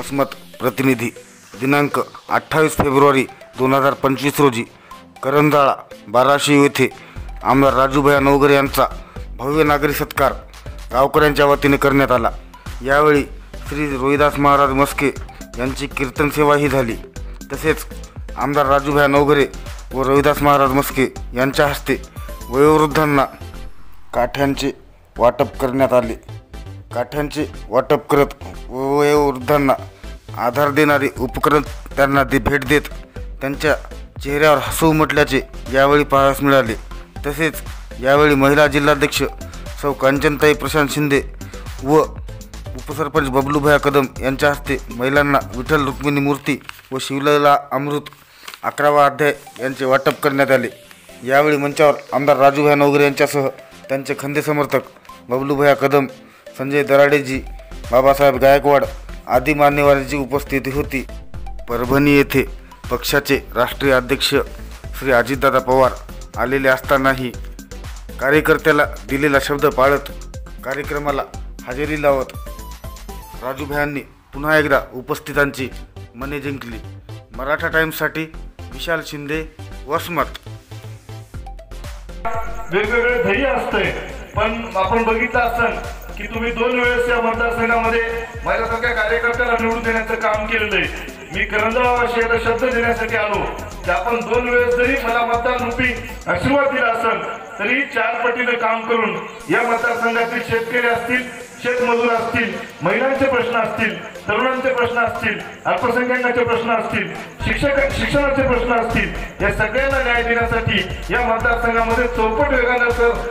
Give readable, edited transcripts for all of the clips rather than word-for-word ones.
वसमत प्रतिनिधी दिनांक 28 फेब्रुवारी 2025 रोजी करंजाळा बाराशिव येथे आमदार राजूभाई नवघरे यांचा भव्य नागरी सत्कार गावकऱ्यांच्या वतीने करण्यात आला। यावेळी श्री रोहिदास महाराज मस्के यांची कीर्तन सेवाही झाली। तसेच आमदार राजूभाई नवघरे व रोहिदास महाराज मस्के यांच्या हस्ते वयोवृद्धांना काठ्यांचे वाटप करण्यात आले। काठ्यांचे वाटप करत वयोवृद्धांना आधार देणारे उपकरण त्यांना भेट देत त्यांच्या चेहऱ्यावर हसू उमटल्याचे यावेळी पाहावयास मिळाले। तसेच यावेळी महिला जिल्हाध्यक्ष सौ कांचनताई प्रशांत शिंदे व उपसरपंच बबलूभाई कदम यांच्या हस्ते महिलांना विठ्ठल रुक्मिणी मूर्ती व शिवलीला अमृत 11वा अध्याय यांचे वाटप करण्यात आले। यावेळी मंचावर आमदार राजूभाई नवघरे यांच्यासह त्यांचे खंदे समर्थक बबलूभाई कदम, संजय दराडेजी, बाबासाहेब गायकवाड आदी मान्यवरांची उपस्थिती होती। परभणी येथे पक्षाचे राष्ट्रीय अध्यक्ष श्री अजितदादा पवार आलेले असतानाही कार्यकर्त्याला दिलेला शब्द पाळत कार्यक्रमाला हजेरी लावत राजूभाईंनी पुन्हा एकदा उपस्थितांची मने जिंकली। मराठा टाइम्ससाठी विशाल शिंदे, वसमत। वेगवेगळे ध्येय असते, पण आपण बघितलं असेल की तुम्ही 2 वेळेस या मतदारसंघामध्ये माझ्यासारख्या कार्यकर्त्याला निवडून देण्याचं काम केलेलं आहे। मी करंजाळावासियांना शब्द देण्यासाठी आलो की आपण 2 वेळेस जरी मला मतदान रूपी आशीर्वाद दिला असेल तरी 4 पटीने काम करून या मतदारसंघातील शेतकरी असतील, शेतमजूर असतील, महिलांचे प्रश्न असतील, तरुणांचे प्रश्न असतील, अल्पसंख्याकांचे प्रश्न असतील, शिक्षणाचे प्रश्न असतील, या सगळ्यांना न्याय देण्यासाठी या मतदारसंघामध्ये चौपट वेगानं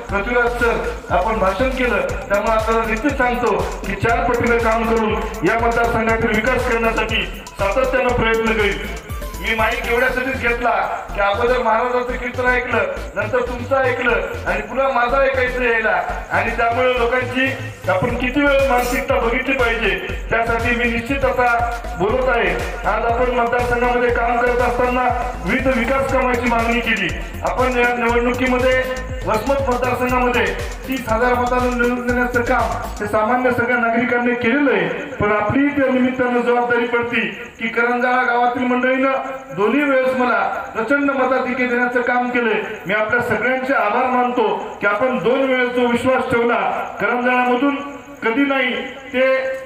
पृथ्वीराज सर आपण भाषण केलं। त्यामुळे आपल्याला निश्चित सांगतो की 4 पटीने काम करून या मतदारसंघातील विकास करण्यासाठी सातत्यानं प्रयत्न करील। मी माईक एवढ्यासाठीच घेतला की अगोदर महाराजांचं कीर्तन ऐकलं, नंतर तुमचं ऐकलं आणि पुन्हा माझं ऐकायचं यायला, आणि त्यामुळे लोकांची आपण किती वेळ मानसिकता बघितली पाहिजे त्यासाठी मी निश्चित आता बोलत आहे। आज आपण मतदारसंघामध्ये काम करत असताना विविध विकास कामांची मागणी केली। आपण या निवडणुकीमध्ये वसमत मतदारसंघामध्ये 30,000 मतांना निवडून देण्याचं काम हे सामान्य सगळ्या नागरिकांनी केलेलं आहे, पण आपली त्या निमित्तानं जबाबदारी पडती की करंजाळा गावातील मंडळीनं दोन्ही वेळेस मला प्रचंड मताधिक्य देण्याचं काम केले। मी आपल्या सगळ्यांचे आभार मानतो की आपण 2 वेळेस जो विश्वास ठेवला करंजाळामधून कधी नाही, ते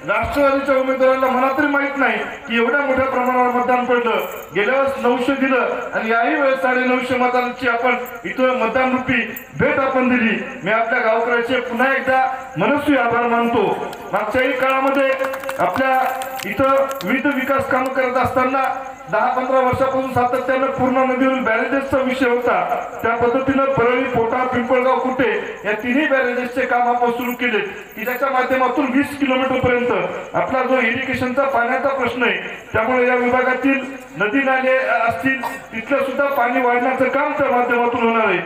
राष्ट्रवादीच्या उमेदवारांना मला तरी माहित नाही की एवढ्या मोठ्या प्रमाणावर मतदान पडलं। गेल्या वेळेस 900 दिलं आणि याही वेळेस 950 मतांची आपण इथं मतदान रूपी भेट आपण दिली। मी आपल्या गावकऱ्याचे पुन्हा एकदा मनस्वी आभार मानतो। मागच्याही काळामध्ये आपल्या इथं विविध विकास काम करत असताना 10-15 वर्षापासून सातत्यानं पूर्ण नदीवरील बॅरेजेसचा विषय होता। त्या पद्धतीनं परळी, पोटा, पिंपळगाव, कुटे या 3ही बॅरेजेसचे काम आपण सुरू केले की ज्याच्या माध्यमातून 20 किलोमीटर पर्यंत आपला जो इरिगेशनचा पाण्याचा प्रश्न आहे, त्यामुळे या विभागातील नदी नाले असतील तिथलं सुद्धा पाणी वाढण्याचं काम त्या माध्यमातून होणार आहे।